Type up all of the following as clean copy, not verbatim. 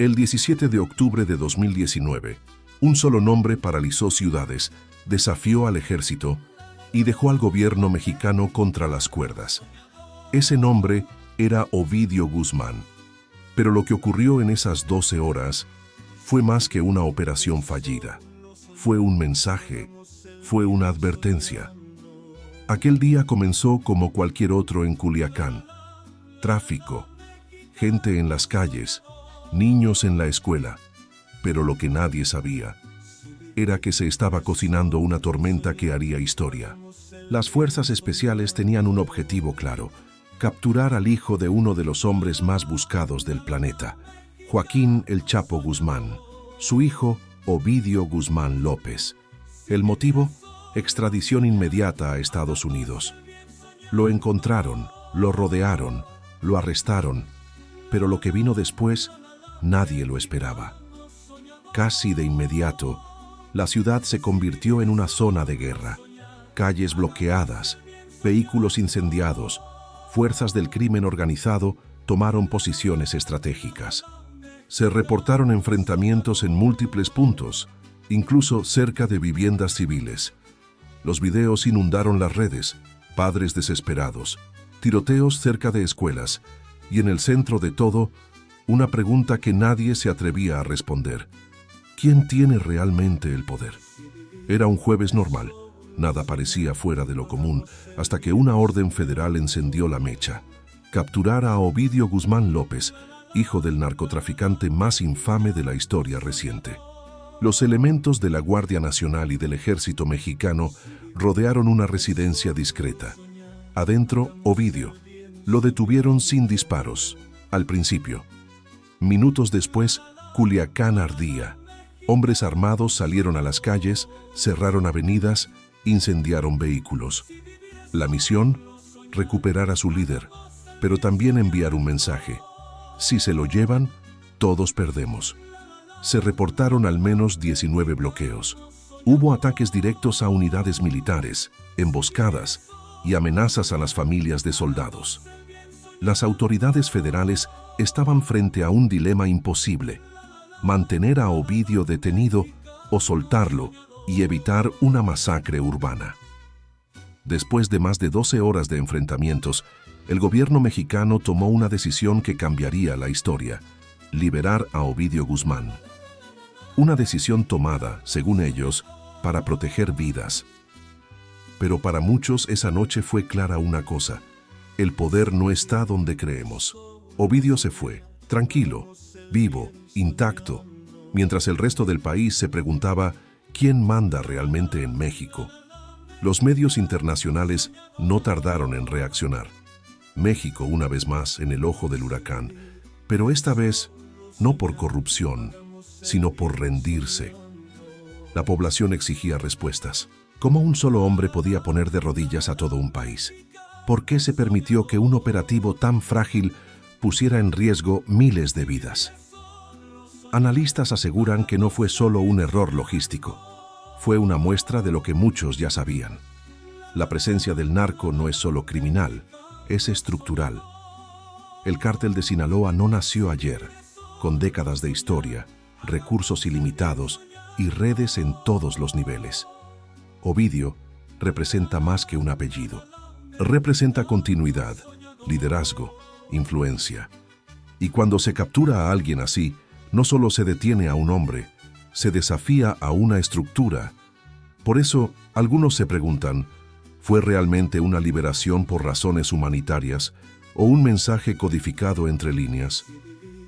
El 17 de octubre de 2019, un solo nombre paralizó ciudades, desafió al ejército y dejó al gobierno mexicano contra las cuerdas. Ese nombre era Ovidio Guzmán. Pero lo que ocurrió en esas 12 horas fue más que una operación fallida. Fue un mensaje, fue una advertencia. Aquel día comenzó como cualquier otro en Culiacán. Tráfico, gente en las calles, niños en la escuela. Pero lo que nadie sabía era que se estaba cocinando una tormenta que haría historia. Las fuerzas especiales tenían un objetivo claro: capturar al hijo de uno de los hombres más buscados del planeta, Joaquín El Chapo Guzmán, su hijo Ovidio Guzmán López. El motivo: extradición inmediata a Estados Unidos. Lo encontraron, lo rodearon, lo arrestaron, pero lo que vino después, nadie lo esperaba. Casi de inmediato, la ciudad se convirtió en una zona de guerra. Calles bloqueadas, vehículos incendiados, fuerzas del crimen organizado tomaron posiciones estratégicas. Se reportaron enfrentamientos en múltiples puntos, incluso cerca de viviendas civiles. Los videos inundaron las redes, padres desesperados, tiroteos cerca de escuelas, y en el centro de todo, una pregunta que nadie se atrevía a responder: ¿quién tiene realmente el poder? Era un jueves normal. Nada parecía fuera de lo común hasta que una orden federal encendió la mecha: capturar a Ovidio Guzmán López, hijo del narcotraficante más infame de la historia reciente. Los elementos de la Guardia Nacional y del Ejército Mexicano rodearon una residencia discreta. Adentro, Ovidio. Lo detuvieron sin disparos, al principio. Minutos después, Culiacán ardía. Hombres armados salieron a las calles, cerraron avenidas, incendiaron vehículos. La misión: recuperar a su líder, pero también enviar un mensaje: si se lo llevan, todos perdemos. Se reportaron al menos 19 bloqueos. Hubo ataques directos a unidades militares, emboscadas y amenazas a las familias de soldados. Las autoridades federales estaban frente a un dilema imposible: mantener a Ovidio detenido o soltarlo y evitar una masacre urbana. Después de más de 12 horas de enfrentamientos, el gobierno mexicano tomó una decisión que cambiaría la historia: liberar a Ovidio Guzmán. Una decisión tomada, según ellos, para proteger vidas. Pero para muchos esa noche fue clara una cosa: el poder no está donde creemos. Ovidio se fue, tranquilo, vivo, intacto, mientras el resto del país se preguntaba ¿quién manda realmente en México? Los medios internacionales no tardaron en reaccionar. México, una vez más, en el ojo del huracán, pero esta vez no por corrupción, sino por rendirse. La población exigía respuestas. ¿Cómo un solo hombre podía poner de rodillas a todo un país? ¿Por qué se permitió que un operativo tan frágil pusiera en riesgo miles de vidas? Analistas aseguran que no fue solo un error logístico. Fue una muestra de lo que muchos ya sabían. La presencia del narco no es solo criminal, es estructural. El cártel de Sinaloa no nació ayer, con décadas de historia, recursos ilimitados y redes en todos los niveles. Ovidio representa más que un apellido. Representa continuidad, liderazgo, influencia. Y cuando se captura a alguien así, no solo se detiene a un hombre, se desafía a una estructura. Por eso, algunos se preguntan: ¿fue realmente una liberación por razones humanitarias o un mensaje codificado entre líneas?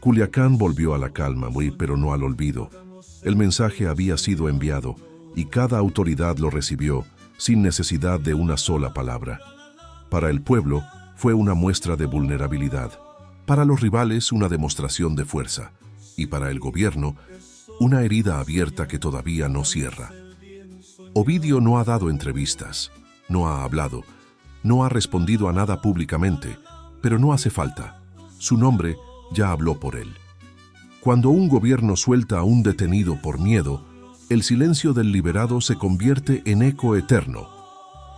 Culiacán volvió a la calma, pero no al olvido. El mensaje había sido enviado y cada autoridad lo recibió sin necesidad de una sola palabra. Para el pueblo fue una muestra de vulnerabilidad, para los rivales una demostración de fuerza y para el gobierno una herida abierta que todavía no cierra. Ovidio no ha dado entrevistas, no ha hablado, no ha respondido a nada públicamente, pero no hace falta. Su nombre ya habló por él. Cuando un gobierno suelta a un detenido por miedo, el silencio del liberado se convierte en eco eterno.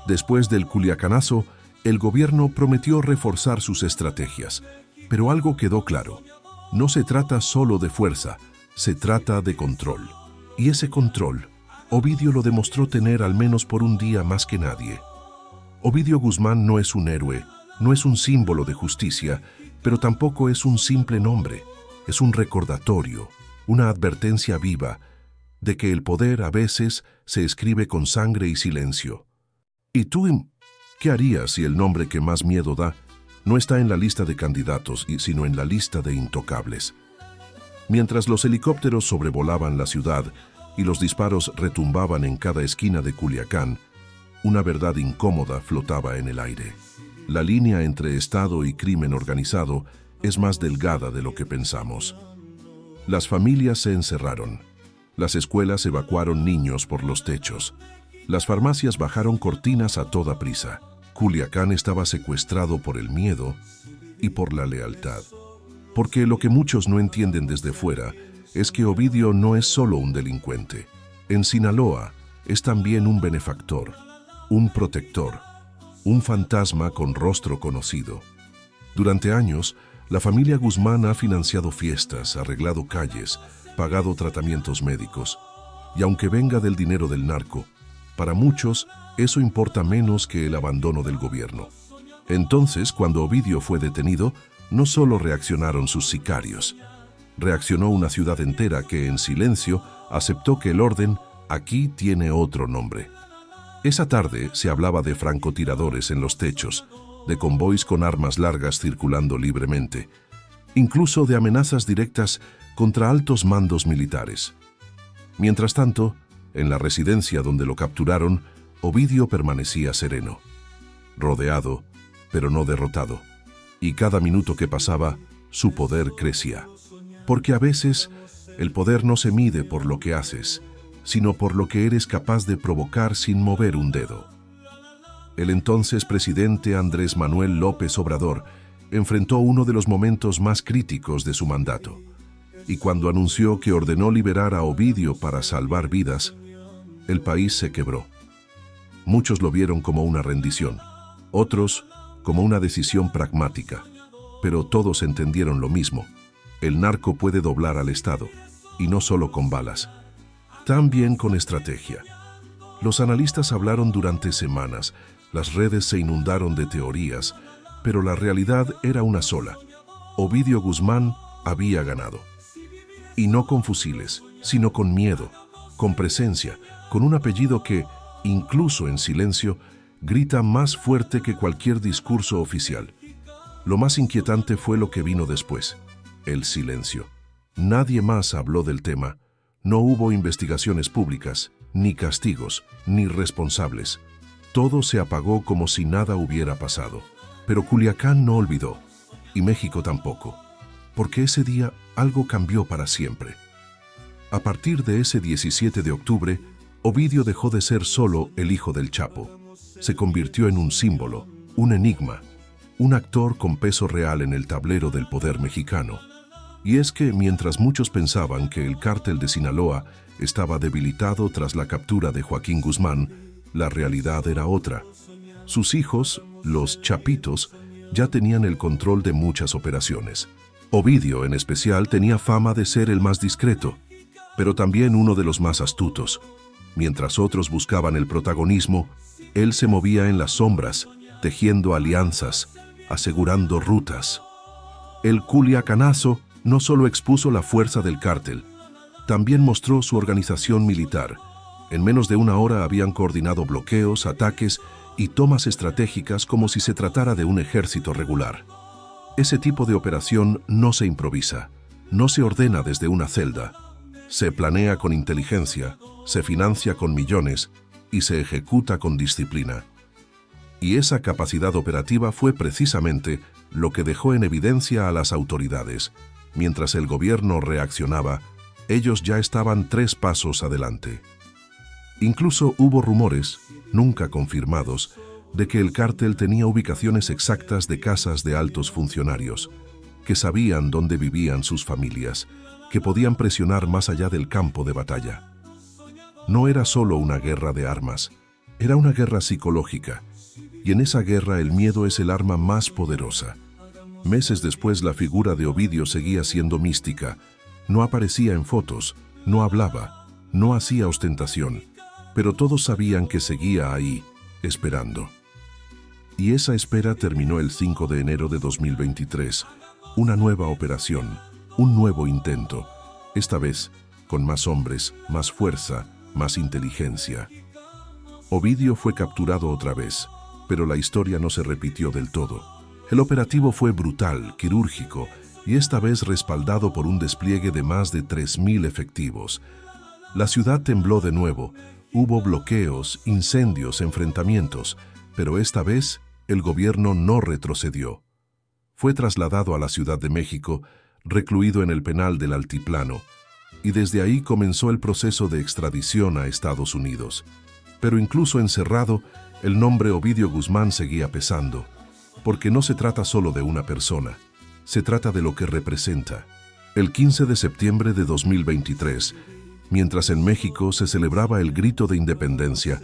Después del Culiacanazo, el gobierno prometió reforzar sus estrategias, pero algo quedó claro: No se trata solo de fuerza, se trata de control. Y ese control, Ovidio lo demostró tener al menos por un día más que nadie. Ovidio Guzmán no es un héroe, no es un símbolo de justicia, pero tampoco es un simple nombre. Es un recordatorio, una advertencia viva de que el poder a veces se escribe con sangre y silencio. ¿Y tú qué harías si el nombre que más miedo da no está en la lista de candidatos, sino en la lista de intocables? Mientras los helicópteros sobrevolaban la ciudad y los disparos retumbaban en cada esquina de Culiacán, una verdad incómoda flotaba en el aire. La línea entre Estado y crimen organizado es más delgada de lo que pensamos. Las familias se encerraron. Las escuelas evacuaron niños por los techos. Las farmacias bajaron cortinas a toda prisa. Culiacán estaba secuestrado por el miedo y por la lealtad. Porque lo que muchos no entienden desde fuera es que Ovidio no es solo un delincuente. En Sinaloa es también un benefactor, un protector, un fantasma con rostro conocido. Durante años, la familia Guzmán ha financiado fiestas, arreglado calles, pagado tratamientos médicos. Y aunque venga del dinero del narco, para muchos eso importa menos que el abandono del gobierno. Entonces, cuando Ovidio fue detenido, no solo reaccionaron sus sicarios, reaccionó una ciudad entera que en silencio aceptó que el orden aquí tiene otro nombre. Esa tarde se hablaba de francotiradores en los techos, de convoys con armas largas circulando libremente, incluso de amenazas directas contra altos mandos militares. Mientras tanto, en la residencia donde lo capturaron, Ovidio permanecía sereno, rodeado, pero no derrotado, y cada minuto que pasaba, su poder crecía. Porque a veces el poder no se mide por lo que haces, sino por lo que eres capaz de provocar sin mover un dedo. El entonces presidente Andrés Manuel López Obrador enfrentó uno de los momentos más críticos de su mandato, y cuando anunció que ordenó liberar a Ovidio para salvar vidas, el país se quebró. Muchos lo vieron como una rendición, otros como una decisión pragmática, pero todos entendieron lo mismo. El narco puede doblar al Estado, y no solo con balas, también con estrategia. Los analistas hablaron durante semanas, las redes se inundaron de teorías, pero la realidad era una sola. Ovidio Guzmán había ganado. Y no con fusiles, sino con miedo, con presencia, con un apellido que, incluso en silencio, grita más fuerte que cualquier discurso oficial. Lo más inquietante fue lo que vino después. El silencio. Nadie más habló del tema. No hubo investigaciones públicas, ni castigos, ni responsables. Todo se apagó como si nada hubiera pasado. Pero Culiacán no olvidó, y México tampoco, porque ese día algo cambió para siempre. A partir de ese 17 de octubre, Ovidio dejó de ser solo el hijo del Chapo. Se convirtió en un símbolo, un enigma, un actor con peso real en el tablero del poder mexicano. Y es que mientras muchos pensaban que el cártel de Sinaloa estaba debilitado tras la captura de Joaquín Guzmán, la realidad era otra. Sus hijos, los Chapitos, ya tenían el control de muchas operaciones. Ovidio, en especial, tenía fama de ser el más discreto, pero también uno de los más astutos. Mientras otros buscaban el protagonismo, él se movía en las sombras, tejiendo alianzas, asegurando rutas. El culiacanazo no solo expuso la fuerza del cártel, también mostró su organización militar. En menos de una hora habían coordinado bloqueos, ataques y tomas estratégicas como si se tratara de un ejército regular. Ese tipo de operación no se improvisa, no se ordena desde una celda. Se planea con inteligencia, se financia con millones y se ejecuta con disciplina. Y esa capacidad operativa fue precisamente lo que dejó en evidencia a las autoridades. Mientras el gobierno reaccionaba, ellos ya estaban 3 pasos adelante. Incluso hubo rumores, nunca confirmados, de que el cártel tenía ubicaciones exactas de casas de altos funcionarios, que sabían dónde vivían sus familias, que podían presionar más allá del campo de batalla. No era solo una guerra de armas, era una guerra psicológica, y en esa guerra el miedo es el arma más poderosa. Meses después, la figura de Ovidio seguía siendo mística. No aparecía en fotos, no hablaba, no hacía ostentación, pero todos sabían que seguía ahí, esperando. Y esa espera terminó el 5 de enero de 2023. Una nueva operación, un nuevo intento, esta vez con más hombres, más fuerza, más inteligencia. Ovidio fue capturado otra vez, pero la historia no se repitió del todo. El operativo fue brutal, quirúrgico, y esta vez respaldado por un despliegue de más de 3.000 efectivos. La ciudad tembló de nuevo, hubo bloqueos, incendios, enfrentamientos, pero esta vez el gobierno no retrocedió. Fue trasladado a la Ciudad de México, recluido en el penal del Altiplano, y desde ahí comenzó el proceso de extradición a Estados Unidos. Pero incluso encerrado, el nombre Ovidio Guzmán seguía pesando, porque no se trata solo de una persona, se trata de lo que representa. El 15 de septiembre de 2023, mientras en México se celebraba el grito de independencia,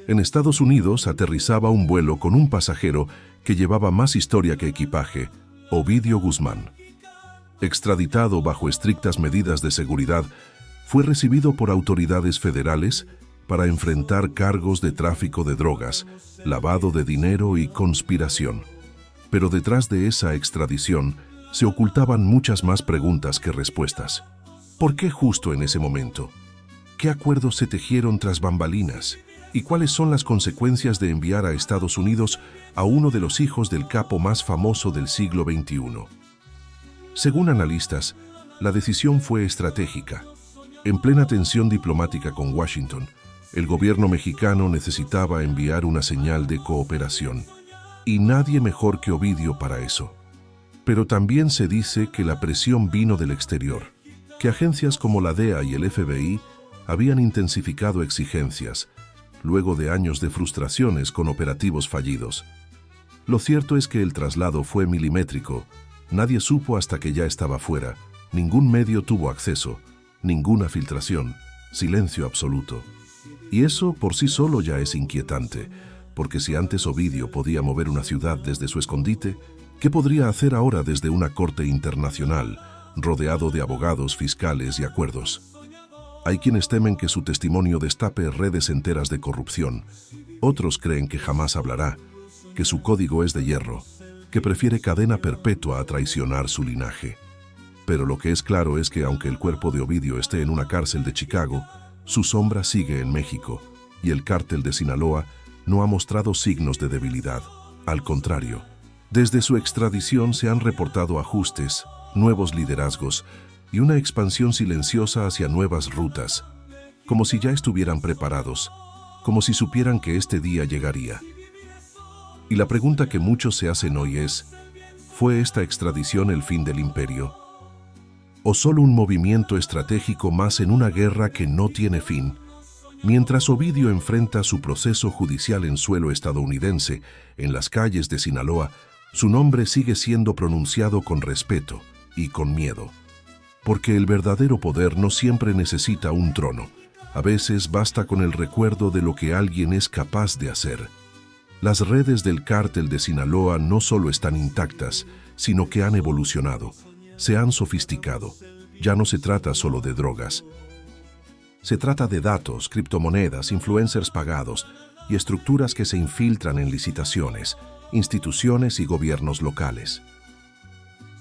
en Estados Unidos aterrizaba un vuelo con un pasajero que llevaba más historia que equipaje, Ovidio Guzmán. Extraditado bajo estrictas medidas de seguridad, fue recibido por autoridades federales para enfrentar cargos de tráfico de drogas, lavado de dinero y conspiración. Pero detrás de esa extradición se ocultaban muchas más preguntas que respuestas. ¿Por qué justo en ese momento? ¿Qué acuerdos se tejieron tras bambalinas? ¿Y cuáles son las consecuencias de enviar a Estados Unidos a uno de los hijos del capo más famoso del siglo XXI? Según analistas, la decisión fue estratégica. En plena tensión diplomática con Washington, el gobierno mexicano necesitaba enviar una señal de cooperación, y nadie mejor que Ovidio para eso. Pero también se dice que la presión vino del exterior, que agencias como la DEA y el FBI habían intensificado exigencias, luego de años de frustraciones con operativos fallidos. Lo cierto es que el traslado fue milimétrico. Nadie supo hasta que ya estaba fuera. Ningún medio tuvo acceso, ninguna filtración, silencio absoluto. Y eso por sí solo ya es inquietante, porque si antes Ovidio podía mover una ciudad desde su escondite, ¿qué podría hacer ahora desde una corte internacional, rodeado de abogados, fiscales y acuerdos? Hay quienes temen que su testimonio destape redes enteras de corrupción. Otros creen que jamás hablará, que su código es de hierro, que prefiere cadena perpetua a traicionar su linaje. Pero lo que es claro es que aunque el cuerpo de Ovidio esté en una cárcel de Chicago, su sombra sigue en México, y el cártel de Sinaloa no ha mostrado signos de debilidad. Al contrario, desde su extradición se han reportado ajustes, nuevos liderazgos y una expansión silenciosa hacia nuevas rutas, como si ya estuvieran preparados, como si supieran que este día llegaría. Y la pregunta que muchos se hacen hoy es, ¿fue esta extradición el fin del imperio? ¿O solo un movimiento estratégico más en una guerra que no tiene fin? Mientras Ovidio enfrenta su proceso judicial en suelo estadounidense, en las calles de Sinaloa, su nombre sigue siendo pronunciado con respeto y con miedo. Porque el verdadero poder no siempre necesita un trono. A veces basta con el recuerdo de lo que alguien es capaz de hacer. Las redes del cártel de Sinaloa no solo están intactas, sino que han evolucionado, se han sofisticado. Ya no se trata solo de drogas. Se trata de datos, criptomonedas, influencers pagados y estructuras que se infiltran en licitaciones, instituciones y gobiernos locales.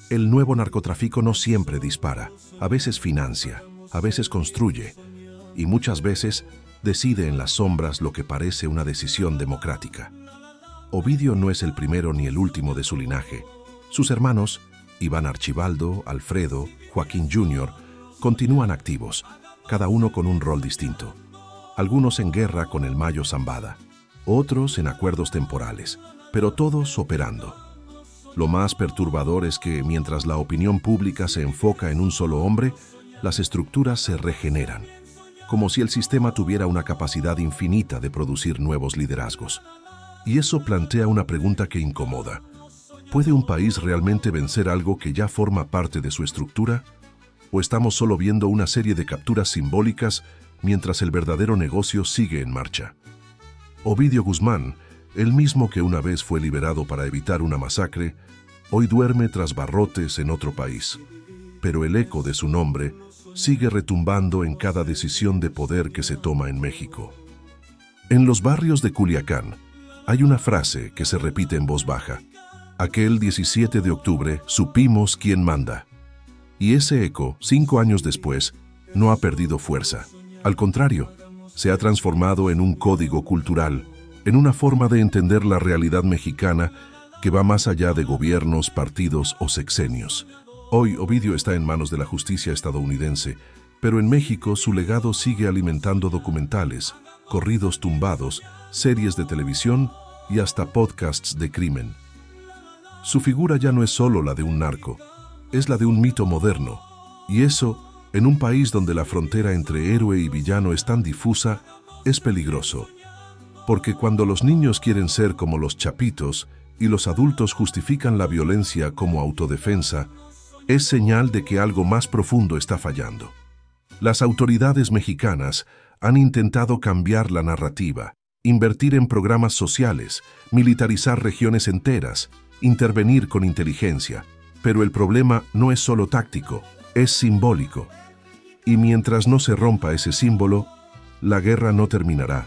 El nuevo narcotráfico no siempre dispara, a veces financia, a veces construye y muchas veces decide en las sombras lo que parece una decisión democrática. Ovidio no es el primero ni el último de su linaje. Sus hermanos, Iván Archibaldo, Alfredo, Joaquín Jr., continúan activos, cada uno con un rol distinto. Algunos en guerra con el Mayo Zambada, otros en acuerdos temporales, pero todos operando. Lo más perturbador es que mientras la opinión pública se enfoca en un solo hombre, las estructuras se regeneran, como si el sistema tuviera una capacidad infinita de producir nuevos liderazgos. Y eso plantea una pregunta que incomoda. ¿Puede un país realmente vencer algo que ya forma parte de su estructura? ¿O estamos solo viendo una serie de capturas simbólicas mientras el verdadero negocio sigue en marcha? Ovidio Guzmán, el mismo que una vez fue liberado para evitar una masacre, Hoy duerme tras barrotes en otro país, pero el eco de su nombre sigue retumbando en cada decisión de poder que se toma en México. En los barrios de Culiacán hay una frase que se repite en voz baja. Aquel 17 de octubre supimos quién manda. Y ese eco, 5 años después, no ha perdido fuerza. Al contrario, se ha transformado en un código cultural, en una forma de entender la realidad mexicana que va más allá de gobiernos, partidos o sexenios. Hoy Ovidio está en manos de la justicia estadounidense, pero en México su legado sigue alimentando documentales, corridos tumbados, series de televisión y hasta podcasts de crimen. Su figura ya no es solo la de un narco, es la de un mito moderno, y eso, en un país donde la frontera entre héroe y villano es tan difusa, es peligroso. Porque cuando los niños quieren ser como los chapitos y los adultos justifican la violencia como autodefensa, es señal de que algo más profundo está fallando. Las autoridades mexicanas han intentado cambiar la narrativa, invertir en programas sociales, militarizar regiones enteras, intervenir con inteligencia, pero el problema no es solo táctico, es simbólico. Y mientras no se rompa ese símbolo, la guerra no terminará.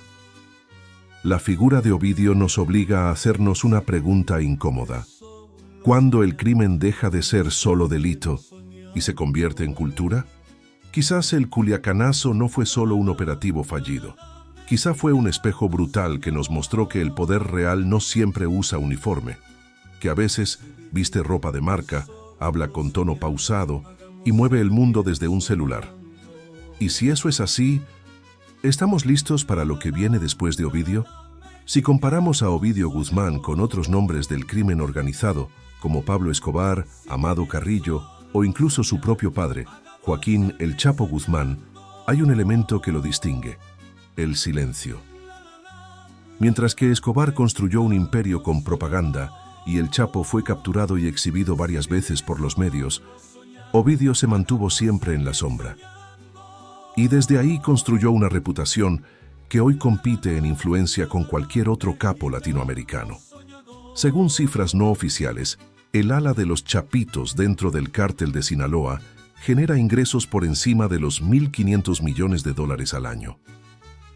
La figura de Ovidio nos obliga a hacernos una pregunta incómoda. ¿Cuándo el crimen deja de ser solo delito y se convierte en cultura? Quizás el Culiacanazo no fue solo un operativo fallido. Quizá fue un espejo brutal que nos mostró que el poder real no siempre usa uniforme, que a veces viste ropa de marca, habla con tono pausado y mueve el mundo desde un celular. Y si eso es así, ¿estamos listos para lo que viene después de Ovidio? Si comparamos a Ovidio Guzmán con otros nombres del crimen organizado, como Pablo Escobar, Amado Carrillo o incluso su propio padre, Joaquín El Chapo Guzmán, hay un elemento que lo distingue: el silencio. Mientras que Escobar construyó un imperio con propaganda y El Chapo fue capturado y exhibido varias veces por los medios, Ovidio se mantuvo siempre en la sombra. Y desde ahí construyó una reputación que hoy compite en influencia con cualquier otro capo latinoamericano. Según cifras no oficiales, el ala de los chapitos dentro del cártel de Sinaloa genera ingresos por encima de los $1.500 millones al año.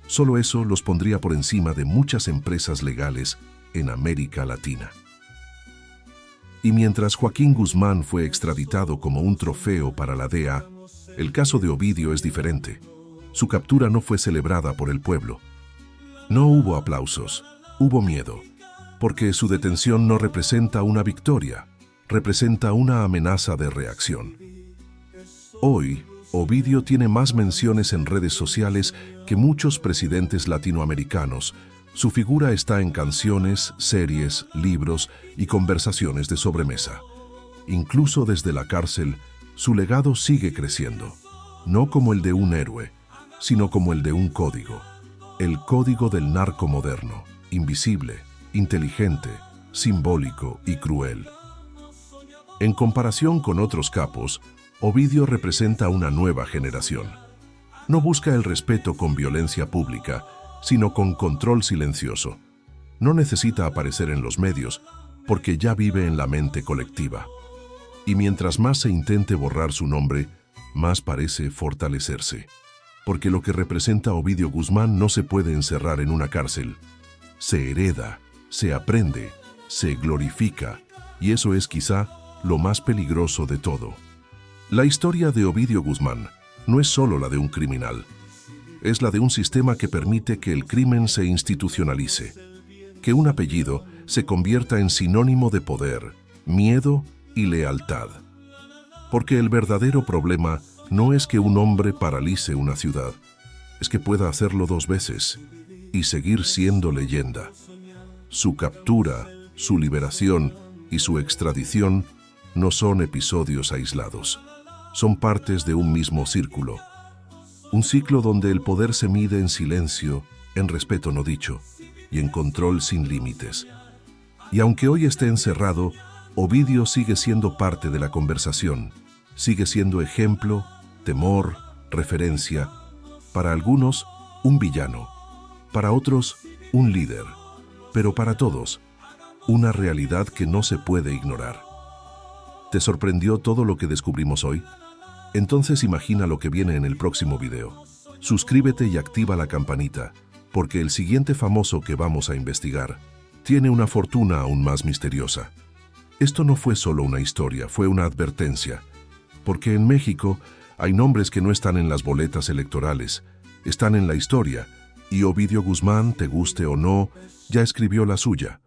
Solo eso los pondría por encima de muchas empresas legales en América Latina. Y mientras Joaquín Guzmán fue extraditado como un trofeo para la DEA, el caso de Ovidio es diferente. Su captura no fue celebrada por el pueblo. No hubo aplausos, hubo miedo, porque su detención no representa una victoria, representa una amenaza de reacción. Hoy, Ovidio tiene más menciones en redes sociales que muchos presidentes latinoamericanos. Su figura está en canciones, series, libros y conversaciones de sobremesa. Incluso desde la cárcel, su legado sigue creciendo, no como el de un héroe, sino como el de un código. El código del narco moderno, invisible, inteligente, simbólico y cruel. En comparación con otros capos, Ovidio representa una nueva generación. No busca el respeto con violencia pública, sino con control silencioso. No necesita aparecer en los medios, porque ya vive en la mente colectiva. Y mientras más se intente borrar su nombre, más parece fortalecerse. Porque lo que representa Ovidio Guzmán no se puede encerrar en una cárcel. Se hereda, se aprende, se glorifica, y eso es quizá lo más peligroso de todo. La historia de Ovidio Guzmán no es solo la de un criminal, es la de un sistema que permite que el crimen se institucionalice, que un apellido se convierta en sinónimo de poder, miedo y lealtad. Porque el verdadero problema no es que un hombre paralice una ciudad, es que pueda hacerlo 2 veces y seguir siendo leyenda. Su captura, su liberación y su extradición no son episodios aislados, son partes de un mismo círculo. Un ciclo donde el poder se mide en silencio, en respeto no dicho, y en control sin límites. Y aunque hoy esté encerrado, Ovidio sigue siendo parte de la conversación, sigue siendo ejemplo, temor, referencia. Para algunos, un villano, para otros, un líder, pero para todos, una realidad que no se puede ignorar. ¿Te sorprendió todo lo que descubrimos hoy? Entonces imagina lo que viene en el próximo video. Suscríbete y activa la campanita, porque el siguiente famoso que vamos a investigar tiene una fortuna aún más misteriosa. Esto no fue solo una historia, fue una advertencia, porque en México hay nombres que no están en las boletas electorales, están en la historia, y Ovidio Guzmán, te guste o no, ya escribió la suya.